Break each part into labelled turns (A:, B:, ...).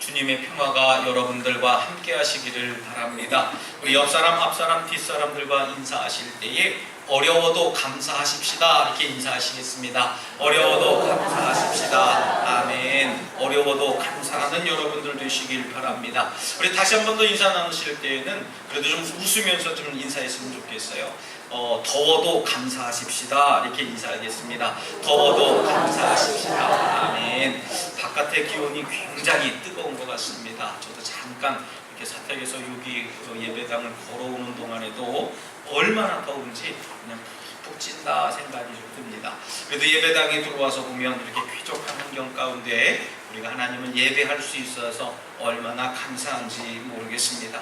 A: 주님의 평화가 여러분들과 함께 하시기를 바랍니다. 우리 옆사람, 앞사람, 뒷사람들과 인사하실 때에 어려워도 감사하십시다 이렇게 인사하시겠습니다. 어려워도 감사하십시다. 아멘. 어려워도 감사하는 여러분들 되시길 바랍니다. 우리 다시 한 번 더 인사 나누실 때에는 그래도 좀 웃으면서 좀 인사했으면 좋겠어요. 더워도 감사하십시다 이렇게 인사하겠습니다. 더워도 감사하십시다. 아멘. 바깥의 기온이 굉장히 뜨거운 것 같습니다. 저도 잠깐 이렇게 사택에서 여기 예배당을 걸어오는 동안에도 얼마나 더운지 그냥 푹푹 찐다 생각이 좀 듭니다. 그래도 예배당에 들어와서 보면 이렇게 쾌적한 환경 가운데 우리가 하나님을 예배할 수 있어서 얼마나 감사한지 모르겠습니다.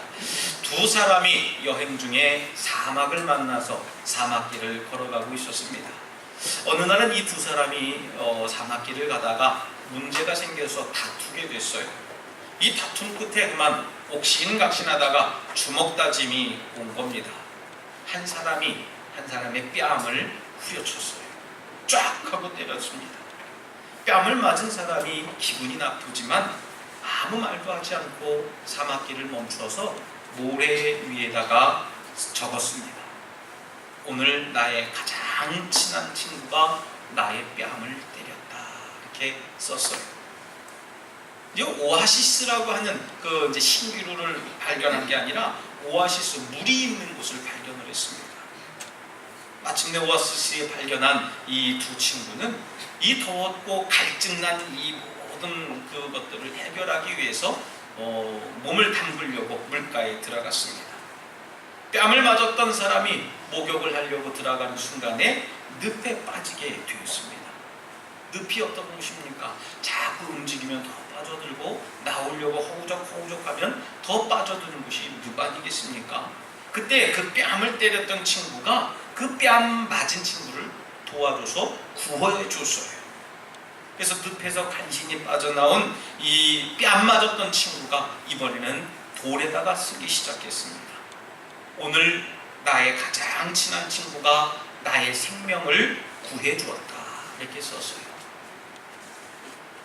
A: 두 사람이 여행 중에 사막을 만나서 사막길을 걸어가고 있었습니다. 어느 날은 이 두 사람이 사막길을 가다가 문제가 생겨서 다투게 됐어요. 이 다툼 끝에 그만 옥신각신하다가 주먹 다짐이 온 겁니다. 한 사람이 한 사람의 뺨을 후려쳤어요. 쫙 하고 때렸습니다. 뺨을 맞은 사람이 기분이 나쁘지만 아무 말도 하지 않고 사막길을 멈춰서 모래 위에다가 적었습니다. 오늘 나의 가장 친한 친구가 나의 뺨을 때렸다. 이렇게 썼어요. 이제 오아시스라고 하는 그 이제 신기루를 발견한 게 아니라 오아시스, 물이 있는 곳을 발견을 했습니다. 마침내 오아시스에 발견한 이 두 친구는 이 더웠고 갈증난 이 모든 그것들을 해결하기 위해서 몸을 담그려고 물가에 들어갔습니다. 뺨을 맞았던 사람이 목욕을 하려고 들어가는 순간에 늪에 빠지게 되었습니다. 늪이 어떤 곳입니까? 자꾸 움직이면 더 빠져들고 나오려고 허우적허우적하면 더 빠져드는 곳이 늪 아니겠습니까? 그때 그 뺨을 때렸던 친구가 그 뺨 맞은 친구를 도와줘서 구원해 줬어요. 그래서 늪에서 간신히 빠져나온 이 뺨 맞았던 친구가 이번에는 돌에다가 쓰기 시작했습니다. 오늘 나의 가장 친한 친구가 나의 생명을 구해 주었다. 이렇게 썼어요.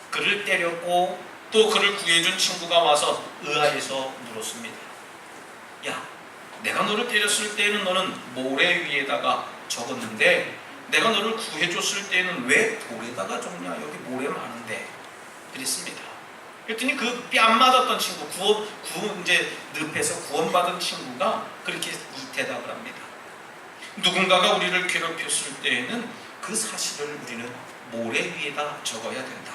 A: 그를 때렸고 또 그를 구해준 친구가 와서 의아해서 물었습니다. 야, 내가 너를 때렸을 때는 너는 모래 위에다가 적었는데 내가 너를 구해줬을 때는 왜 돌에다가 적냐? 여기 모래 많은데. 그랬습니다. 그랬더니 그 뺨 맞았던 친구, 이제 늪에서 구원받은 친구가 그렇게 이 대답을 합니다. 누군가가 우리를 괴롭혔을 때에는 그 사실을 우리는 모래 위에다 적어야 된다.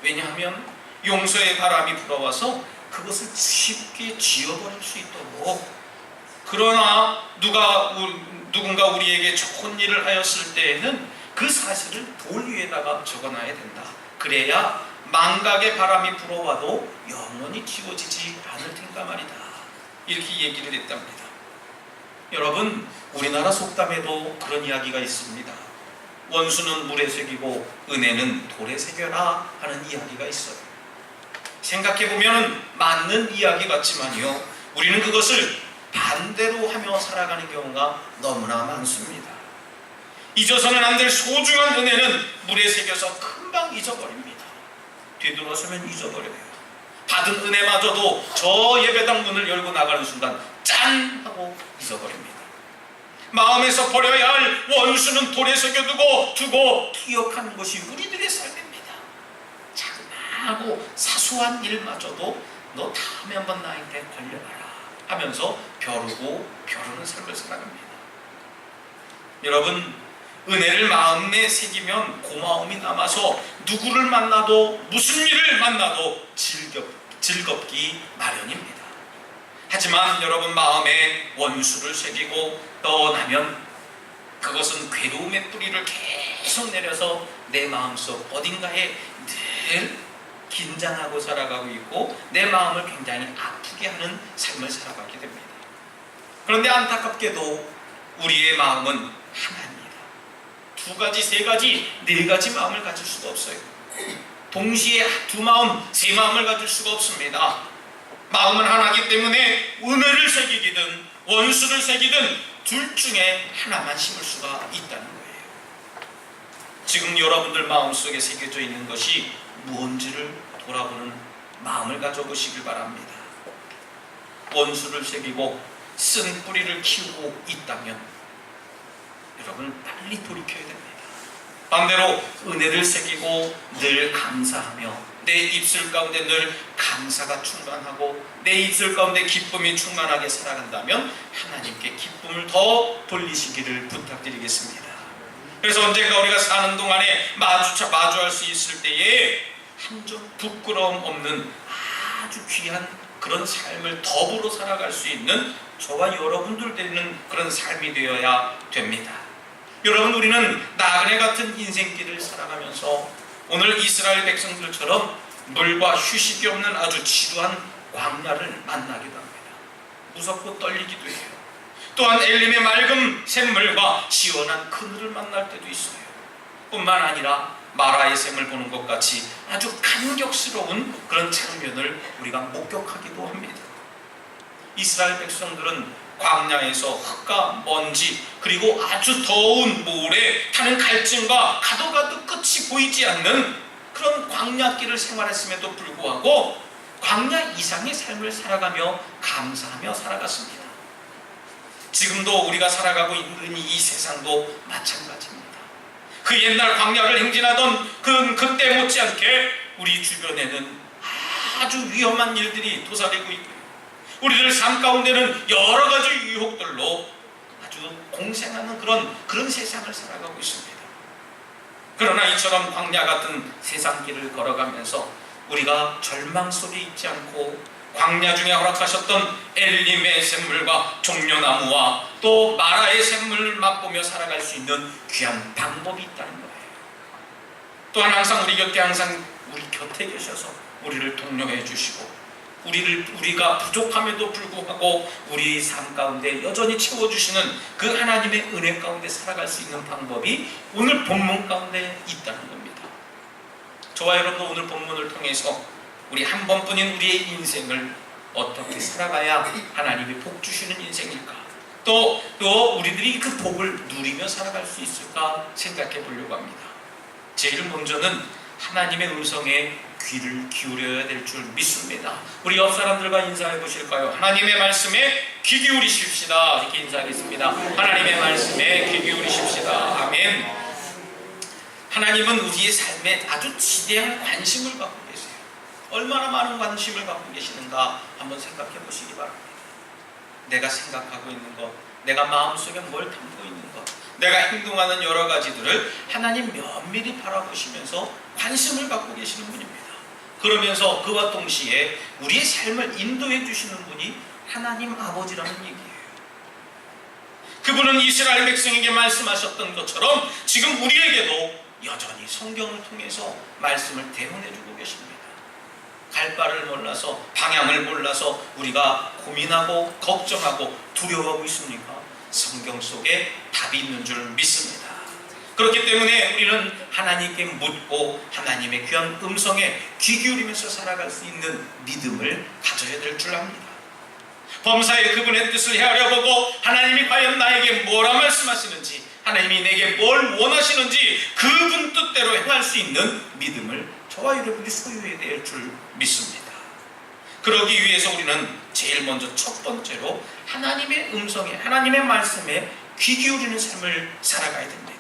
A: 왜냐하면 용서의 바람이 불어와서 그것을 쉽게 지워버릴 수 있도록. 그러나 누군가 우리에게 좋은 일을 하였을 때에는 그 사실을 돌 위에다가 적어놔야 된다. 그래야 망각의 바람이 불어와도 영원히 지워지지 않을 텐가 말이다. 이렇게 얘기를 했답니다. 여러분, 우리나라 속담에도 그런 이야기가 있습니다. 원수는 물에 새기고 은혜는 돌에 새겨라 하는 이야기가 있어요. 생각해보면 맞는 이야기 같지만요, 우리는 그것을 반대로 하며 살아가는 경우가 너무나 많습니다. 잊어서는 안 될 소중한 은혜는 물에 새겨서 금방 잊어버립니다. 되돌아서면 잊어버려요. 받은 은혜마저도 저 예배당 문을 열고 나가는 순간 짠! 하고 잊어버립니다. 마음에서 버려야 할 원수는 돌에 새겨두고 기억하는 것이 우리들의 삶입니다. 작은하고 사소한 일마저도 너 다음에 한번 나에게 걸려봐라 하면서 벼르는 삶을 살아갑니다. 여러분, 은혜를 마음에 새기면 고마움이 남아서 누구를 만나도 무슨 일을 만나도 즐겁기 마련입니다. 하지만 여러분, 마음에 원수를 새기고 떠나면 그것은 괴로움의 뿌리를 계속 내려서 내 마음속 어딘가에 늘 긴장하고 살아가고 있고 내 마음을 굉장히 아프게 하는 삶을 살아가게 됩니다. 그런데 안타깝게도 우리의 마음은 하나입니다. 두 가지, 세 가지, 네 가지 마음을 가질 수가 없어요. 동시에 두 마음, 세 마음을 가질 수가 없습니다. 마음은 하나이기 때문에 은혜를 새기든 원수를 새기든 둘 중에 하나만 심을 수가 있다는 거예요. 지금 여러분들 마음속에 새겨져 있는 것이 무언지를 돌아보는 마음 마음을 가져보시길 바랍니다. 원수를 새기고 쓴 뿌리를 키우고 있다면 여러분 빨리 돌이켜야 됩니다. 반대로 은혜를 새기고 늘 감사하며 내 입술 가운데 늘 감사가 충만하고 내 입술 가운데 기쁨이 충만하게 살아간다면 하나님께 기쁨을 더 돌리시기를 부탁드리겠습니다. 그래서 언젠가 우리가 사는 동안에 마주할 수 있을 때에 한 점 부끄러움 없는 아주 귀한 그런 삶을 더불어 살아갈 수 있는 저와 여러분들 되는 그런 삶이 되어야 됩니다. 여러분, 우리는 나그네 같은 인생길을 살아가면서 오늘 이스라엘 백성들처럼 물과 휴식이 없는 아주 지루한 광야를 만나기도 합니다. 무섭고 떨리기도 해요. 또한 엘림의 맑은 샘물과 시원한 그늘을 만날 때도 있어요. 뿐만 아니라 마라의 샘을 보는 것 같이 아주 감격스러운 그런 장면을 우리가 목격하기도 합니다. 이스라엘 백성들은 광야에서 흙과 먼지 그리고 아주 더운 모래 타는 갈증과 가도 끝이 보이지 않는 그런 광야길을 생활했음에도 불구하고 광야 이상의 삶을 살아가며 감사하며 살아갔습니다. 지금도 우리가 살아가고 있는 이 세상도 마찬가지입니다. 그 옛날 광야를 행진하던 그때 못지않게 우리 주변에는 아주 위험한 일들이 도사리고 있고요. 우리들 삶 가운데는 여러 가지 유혹들로 아주 공생하는 그런 세상을 살아가고 있습니다. 그러나 이처럼 광야 같은 세상길을 걸어가면서 우리가 절망 속에 있지 않고 광야 중에 허락하셨던 엘림의 샘물과 종려나무와 또 마라의 샘물을 맛보며 살아갈 수 있는 귀한 방법이 있다는 거예요. 또한 항상 우리 곁에 계셔서 우리를 독려해 주시고 우리가 부족함에도 불구하고 우리 삶 가운데 여전히 채워주시는 그 하나님의 은혜 가운데 살아갈 수 있는 방법이 오늘 본문 가운데 있다는 겁니다. 저와 여러분도 오늘 본문을 통해서 우리 한 번뿐인 우리의 인생을 어떻게 살아가야 하나님이 복 주시는 인생일까? 또 우리들이 그 복을 누리며 살아갈 수 있을까 생각해 보려고 합니다. 제일 먼저는 하나님의 음성에 귀를 기울여야 될 줄 믿습니다. 우리 옆 사람들과 인사해 보실까요? 하나님의 말씀에 귀 기울이십시다. 이렇게 인사하겠습니다. 하나님의 말씀에 귀 기울이십시다. 아멘. 하나님은 우리의 삶에 아주 지대한 관심을 갖고 계세요. 얼마나 많은 관심을 갖고 계시는가 한번 생각해 보시기 바랍니다. 내가 생각하고 있는 것, 내가 마음속에 뭘 담고 있는 것, 내가 행동하는 여러 가지들을 하나님 면밀히 바라보시면서 관심을 갖고 계시는 분입니다. 그러면서 그와 동시에 우리의 삶을 인도해 주시는 분이 하나님 아버지라는 얘기예요. 그분은 이스라엘 백성에게 말씀하셨던 것처럼 지금 우리에게도 여전히 성경을 통해서 말씀을 대언해주고 계십니다. 갈 바를 몰라서 방향을 몰라서 우리가 고민하고 걱정하고 두려워하고 있습니까? 성경 속에 답이 있는 줄 믿습니다. 그렇기 때문에 우리는 하나님께 묻고 하나님의 귀한 음성에 귀 기울이면서 살아갈 수 있는 믿음을 가져야 될 줄 압니다. 범사에 그분의 뜻을 헤아려보고 하나님이 과연 나에게 뭐라 말씀하시는지, 하나님이 내게 뭘 원하시는지 그분 뜻대로 행할 수 있는 믿음을 저와 여러분이 소유해야 될 줄 믿습니다. 그러기 위해서 우리는 제일 먼저 첫 번째로 하나님의 음성에, 하나님의 말씀에 귀 기울이는 삶을 살아가야 됩니다.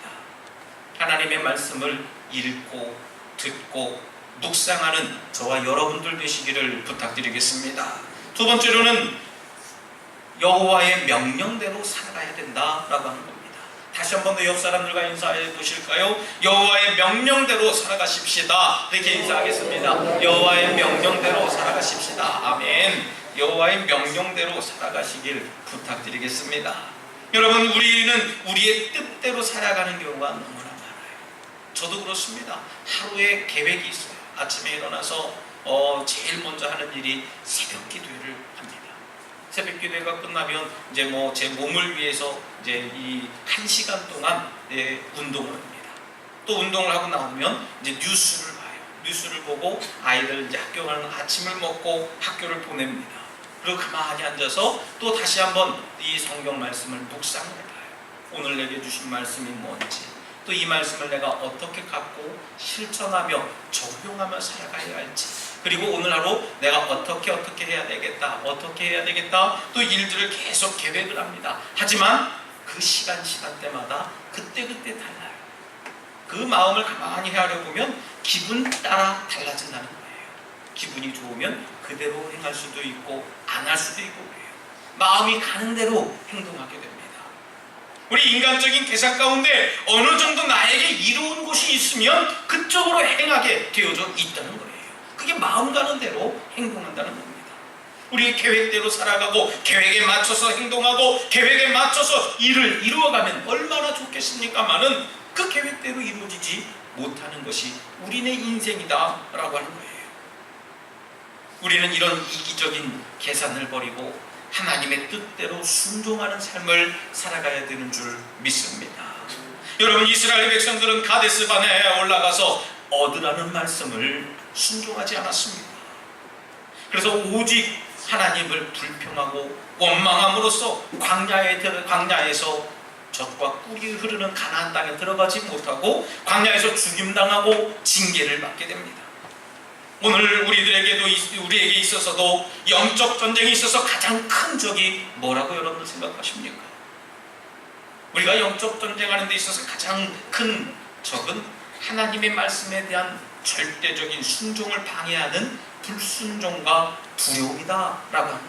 A: 하나님의 말씀을 읽고 듣고 묵상하는 저와 여러분들 되시기를 부탁드리겠습니다. 두 번째로는 여호와의 명령대로 살아가야 된다라고 하는 겁니다. 다시 한 번 더 옆 사람들과 인사해 보실까요? 여호와의 명령대로 살아가십시다. 이렇게 인사하겠습니다. 여호와의 명령대로 살아가십시다. 아멘. 여호와의 명령대로 살아가시길 부탁드리겠습니다. 여러분, 우리는 우리의 뜻대로 살아가는 경우가 너무나 많아요. 저도 그렇습니다. 하루에 계획이 있어요. 아침에 일어나서 제일 먼저 하는 일이 새벽 기도회를 합니다. 새벽 기도회가 끝나면 이제 제 몸을 위해서 이제 이 1시간 동안 운동을 합니다. 또 운동을 하고 나오면 이제 뉴스를 봐요. 뉴스를 보고 아이들 이제 학교 가는 아침을 먹고 학교를 보냅니다. 그리고 가만히 앉아서 또 다시 한번 이 성경 말씀을 묵상을 해봐요. 오늘 내게 주신 말씀이 뭔지, 또 이 말씀을 내가 어떻게 갖고 실천하며 적용하며 살아가야 할지, 그리고 오늘 하루 내가 어떻게 해야 되겠다, 또 일들을 계속 계획을 합니다. 하지만 그 시간대마다 그때그때 달라요. 그 마음을 가만히 헤아려보면 기분 따라 달라진다는 거예요. 기분이 좋으면 그대로 행할 수도 있고 안 할 수도 있고 그래요. 마음이 가는 대로 행동하게 됩니다. 우리 인간적인 계산 가운데 어느 정도 나에게 이로운 곳이 있으면 그쪽으로 행하게 되어져 있다는 거예요. 그게 마음 가는 대로 행동한다는 겁니다. 우리의 계획대로 살아가고 계획에 맞춰서 행동하고 계획에 맞춰서 일을 이루어가면 얼마나 좋겠습니까마는 그 계획대로 이루어지지 못하는 것이 우리네 인생이다 라고 하는 거예요. 우리는 이런 이기적인 계산을 버리고 하나님의 뜻대로 순종하는 삶을 살아가야 되는 줄 믿습니다. 여러분, 이스라엘 백성들은 가데스 바네아에 올라가서 얻으라는 말씀을 순종하지 않았습니다. 그래서 오직 하나님을 불평하고 원망함으로써 광야에서 젖과 꿀이 흐르는 가나안 땅에 들어가지 못하고 광야에서 죽임당하고 징계를 받게 됩니다. 오늘 우리에게 있어서도 영적 전쟁에 있어서 가장 큰 적이 뭐라고 여러분 생각하십니까? 우리가 영적 전쟁하는 데 있어서 가장 큰 적은 하나님의 말씀에 대한 절대적인 순종을 방해하는 불순종과 두려움이다 라고 하는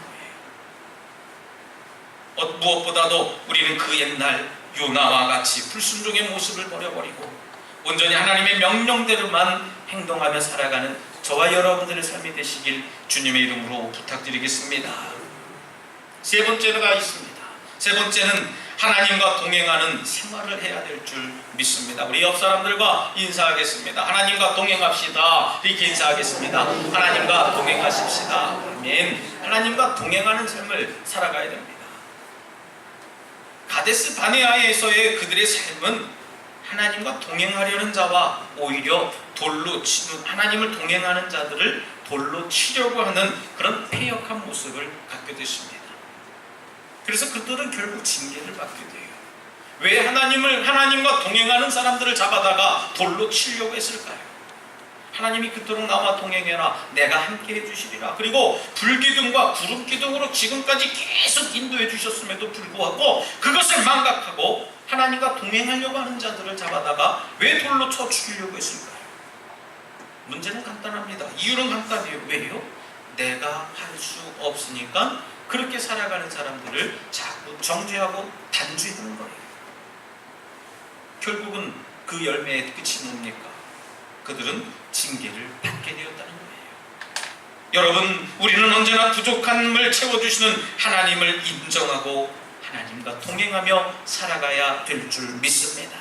A: 거예요. 무엇보다도 우리는 그 옛날 요나와 같이 불순종의 모습을 버려버리고 온전히 하나님의 명령대로만 행동하며 살아가는 저와 여러분들의 삶이 되시길 주님의 이름으로 부탁드리겠습니다. 세 번째가 있습니다. 세 번째는 하나님과 동행하는 생활을 해야 될 줄 믿습니다. 우리 옆 사람들과 인사하겠습니다. 하나님과 동행합시다. 이렇게 인사하겠습니다. 하나님과 동행하십시다. 아멘. 하나님과 동행하는 삶을 살아가야 됩니다. 가데스 바네아에서의 그들의 삶은 하나님과 동행하려는 자와 오히려 하나님을 동행하는 자들을 돌로 치려고 하는 그런 패역한 모습을 갖게 됐습니다. 그래서 그들은 결국 징계를 받게 돼요. 왜 하나님과 동행하는 사람들을 잡아다가 돌로 치려고 했을까요? 하나님이 그토록 나와 동행해라, 내가 함께 해주시리라. 그리고 불기둥과 구름기둥으로 지금까지 계속 인도해 주셨음에도 불구하고 그것을 망각하고 하나님과 동행하려고 하는 자들을 잡아다가 왜 돌로 쳐 죽이려고 했을까요? 문제는 간단합니다. 이유는 간단해요. 왜요? 내가 할 수 없으니까 그렇게 살아가는 사람들을 자꾸 정죄하고 단죄하는 거예요. 결국은 그 열매의 끝이 뭡니까? 그들은 징계를 받게 되었다는 거예요. 여러분, 우리는 언제나 부족함을 채워주시는 하나님을 인정하고 하나님과 동행하며 살아가야 될 줄 믿습니다.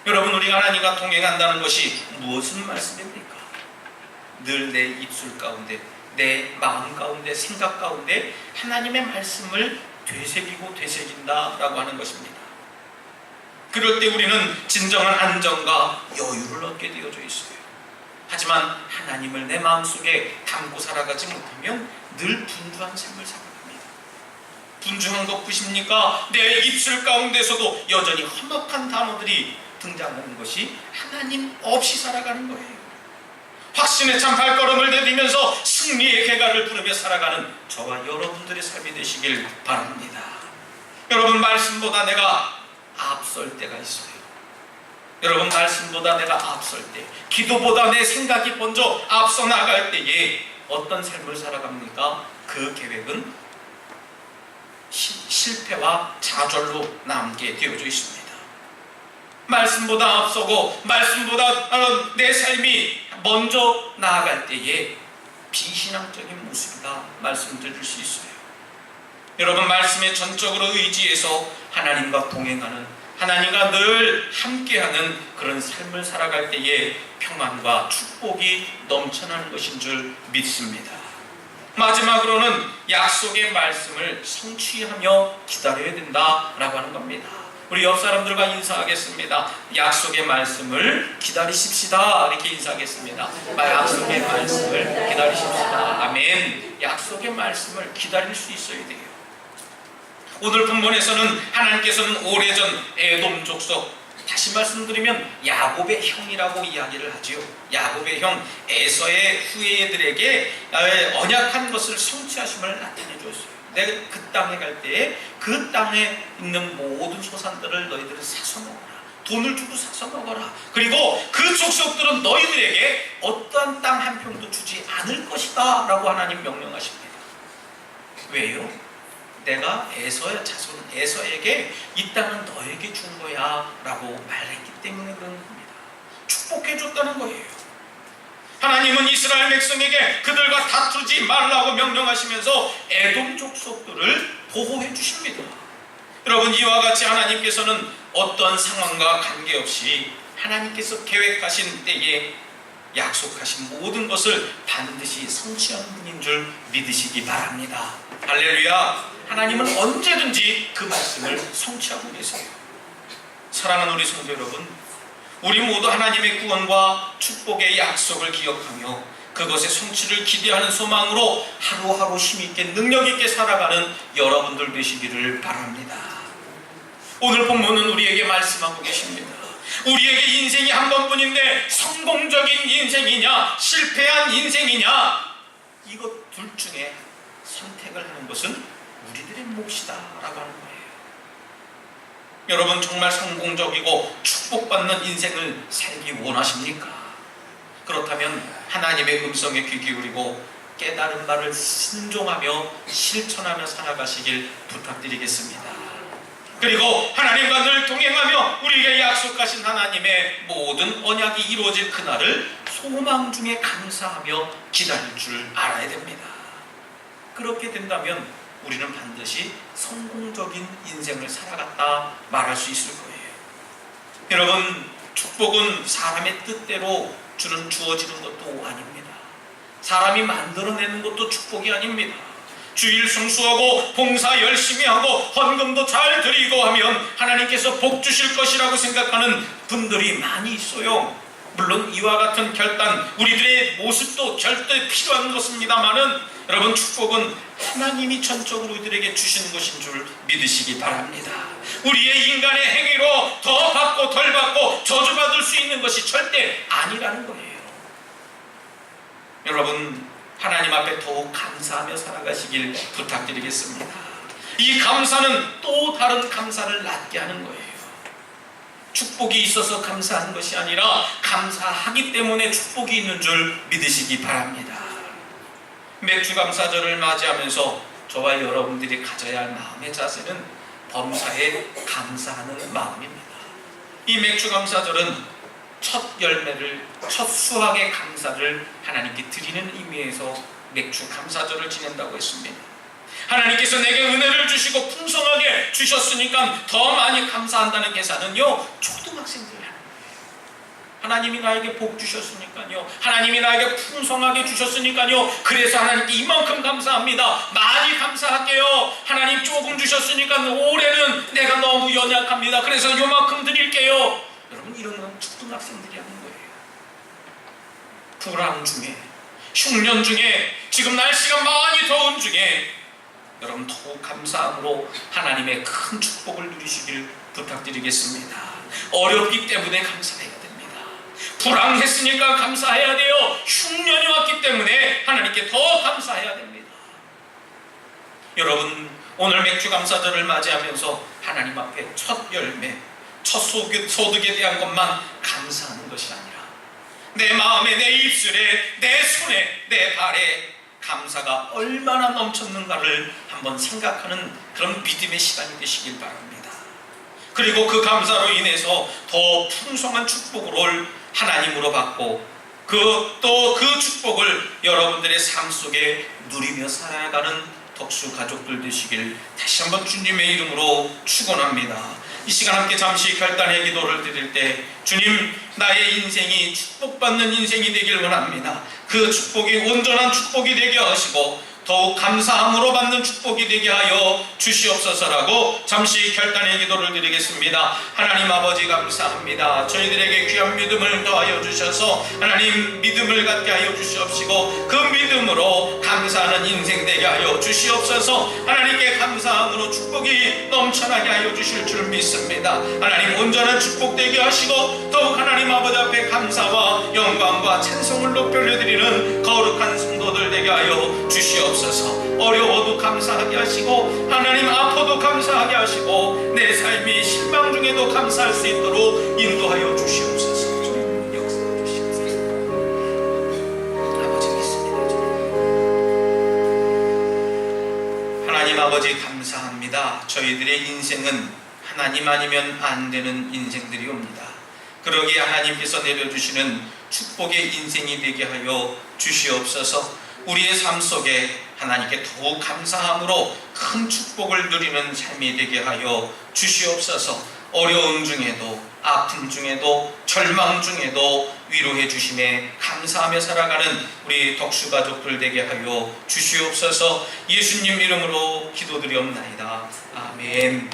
A: 여러분, 우리가 하나님과 동행한다는 것이 무엇은 말씀입니까? 늘 내 입술 가운데, 내 마음 가운데, 생각 가운데 하나님의 말씀을 되새긴다라고 하는 것입니다. 그럴 때 우리는 진정한 안정과 여유를 얻게 되어져 있어요. 하지만 하나님을 내 마음속에 담고 살아가지 못하면 늘 분주한 삶을 살아갑니다. 분주한 것 보십니까? 내 입술 가운데서도 여전히 험악한 단어들이 등장하는 것이 하나님 없이 살아가는 거예요. 확신에 찬 발걸음을 내디면서 승리의 개가를 부르며 살아가는 저와 여러분들의 삶이 되시길 바랍니다. 여러분, 말씀보다 내가 앞설 때가 있어요. 여러분, 말씀보다 내가 앞설 때, 기도보다 내 생각이 먼저 앞서 나갈 때에 어떤 삶을 살아갑니까? 그 계획은 실패와 좌절로 남게 되어져 있습니다. 말씀보다 앞서고 말씀보다 내 삶이 먼저 나아갈 때에 비신앙적인 모습이다 말씀드릴 수 있어요. 여러분, 말씀에 전적으로 의지해서 하나님과 동행하는, 하나님과 늘 함께하는 그런 삶을 살아갈 때에 평안과 축복이 넘쳐나는 것인 줄 믿습니다. 마지막으로는 약속의 말씀을 성취하며 기다려야 된다라고 하는 겁니다. 우리 옆 사람들과 인사하겠습니다. 약속의 말씀을 기다리십시다. 이렇게 인사하겠습니다. 약속의 말씀을 기다리십시다. 아멘. 약속의 말씀을 기다릴 수 있어야 돼요. 오늘 본문에서는 하나님께서는 오래전 에돔 족속 다시 말씀드리면 야곱의 형이라고 이야기를 하지요. 야곱의 형 에서의 후예들에게 언약한 것을 성취하심을 나타내 주었어요. 내가 그 땅에 갈 때에 그 땅에 있는 모든 소산들을 너희들은 사서 먹어라. 돈을 주고 사서 먹어라. 그리고 그 족속들은 너희들에게 어떠한 땅 한 평도 주지 않을 것이다 라고 하나님 명령하십니다. 왜요? 내가 에서의 자손 에서에게 이 땅은 너에게 준 거야 라고 말했기 때문에 그런 겁니다. 축복해 줬다는 거예요. 하나님은 이스라엘 백성에게 그들과 다투지 말라고 명령하시면서 에돔 족속들을 보호해 주십니다. 여러분, 이와 같이 하나님께서는 어떤 상황과 관계없이 하나님께서 계획하신 때에 약속하신 모든 것을 반드시 성취하는 분인 줄 믿으시기 바랍니다. 할렐루야. 하나님은 언제든지 그 말씀을 성취하고 계세요. 사랑하는 우리 성도 여러분, 우리 모두 하나님의 구원과 축복의 약속을 기억하며 그것의 성취를 기대하는 소망으로 하루하루 힘있게 능력있게 살아가는 여러분들 되시기를 바랍니다. 오늘 본문은 우리에게 말씀하고 계십니다. 우리에게 인생이 한 번뿐인데 성공적인 인생이냐 실패한 인생이냐, 이것 둘 중에 선택을 하는 것은 우리들의 몫이다 라고 하는 거예요. 여러분, 정말 성공적이고 축복받는 인생을 살기 원하십니까? 그렇다면 하나님의 음성에 귀 기울이고 깨달은 말을 순종하며 실천하며 살아가시길 부탁드리겠습니다. 그리고 하나님과 늘 동행하며 우리에게 약속하신 하나님의 모든 언약이 이루어질 그날을 소망 중에 감사하며 기다릴 줄 알아야 됩니다. 그렇게 된다면 우리는 반드시 성공적인 인생을 살아갔다 말할 수 있을 거예요. 여러분, 축복은 사람의 뜻대로 주어지는 것도 아닙니다. 사람이 만들어내는 것도 축복이 아닙니다. 주일 성수하고 봉사 열심히 하고 헌금도 잘 드리고 하면 하나님께서 복 주실 것이라고 생각하는 분들이 많이 있어요. 물론 이와 같은 결단, 우리들의 모습도 절대 필요한 것입니다만은 여러분, 축복은 하나님이 전적으로 우리들에게 주시는 것인 줄 믿으시기 바랍니다. 우리의 인간의 행위로 더 받고 덜 받고 저주받을 수 있는 것이 절대 아니라는 거예요. 여러분, 하나님 앞에 더욱 감사하며 살아가시길 부탁드리겠습니다. 이 감사는 또 다른 감사를 낳게 하는 거예요. 축복이 있어서 감사하는 것이 아니라 감사하기 때문에 축복이 있는 줄 믿으시기 바랍니다. 맥주 감사절을 맞이하면서 저와 여러분들이 가져야 할 마음의 자세는 범사에 감사하는 마음입니다. 이 맥주 감사절은 첫 열매를, 첫 수확의 감사를 하나님께 드리는 의미에서 맥주 감사절을 지낸다고 했습니다. 하나님께서 내게 은혜를 주시고 풍성하게 주셨으니까 더 많이 감사한다는 계산은요, 초등학생들이 하는 거예요. 하나님이 나에게 복 주셨으니까요, 하나님이 나에게 풍성하게 주셨으니까요, 그래서 하나님께 이만큼 감사합니다, 많이 감사할게요. 하나님 조금 주셨으니까 올해는 내가 너무 연약합니다, 그래서 요만큼 드릴게요. 여러분, 이런 건 초등학생들이 하는 거예요. 불황 중에, 흉년 중에, 지금 날씨가 많이 더운 중에 여러분, 더욱 감사함으로 하나님의 큰 축복을 누리시길 부탁드리겠습니다. 어렵기 때문에 감사해야 됩니다. 불황했으니까 감사해야 돼요. 흉년이 왔기 때문에 하나님께 더 감사해야 됩니다. 여러분, 오늘 맥주 감사절을 맞이하면서 하나님 앞에 첫 열매, 첫 소득에 대한 것만 감사하는 것이 아니라 내 마음에, 내 입술에, 내 손에, 내 발에 감사가 얼마나 넘쳤는가를 한번 생각하는 그런 믿음의 시간이 되시길 바랍니다. 그리고 그 감사로 인해서 더 풍성한 축복을 하나님으로 받고 또 그 축복을 여러분들의 삶 속에 누리며 살아가는 덕수 가족들 되시길 다시 한번 주님의 이름으로 축원합니다. 이 시간 함께 잠시 결단의 기도를 드릴 때, 주님, 나의 인생이 축복받는 인생이 되길 원합니다. 그 축복이 온전한 축복이 되게 하시고 더욱 감사함으로 받는 축복이 되게 하여 주시옵소서라고 잠시 결단의 기도를 드리겠습니다. 하나님 아버지, 감사합니다. 저희들에게 귀한 믿음을 더하여 주셔서 하나님 믿음을 갖게 하여 주시옵시고 그 믿음으로 감사하는 인생 되게 하여 하여 주시옵소서. 하나님께 감사함으로 축복이 넘쳐나게 하여 주실 줄 믿습니다. 하나님 온전한 축복 되게 하시고 더욱 하나님 아버지 앞에 감사와 영광과 찬송을 높여드리는 거룩한 성도들 되게 하여 주시옵소서. 어려워도 감사하게 하시고 하나님 아파도 감사하게 하시고 내 삶이 실망 중에도 감사할 수 있도록 인도하여 주시옵소서. 주님 역사해 주시옵소서. 아버지 믿습니다. 하나님 아버지 감사합니다. 저희들의 인생은 하나님 아니면 안 되는 인생들이 옵니다. 그러기에 하나님께서 내려주시는 축복의 인생이 되게 하여 주시옵소서. 우리의 삶 속에 하나님께 더욱 감사함으로 큰 축복을 누리는 삶이 되게 하여 주시옵소서. 어려움 중에도 아픔 중에도 절망 중에도 위로해 주심에 감사하며 살아가는 우리 덕수 가족들 되게 하여 주시옵소서. 예수님 이름으로 기도드리옵나이다. 아멘.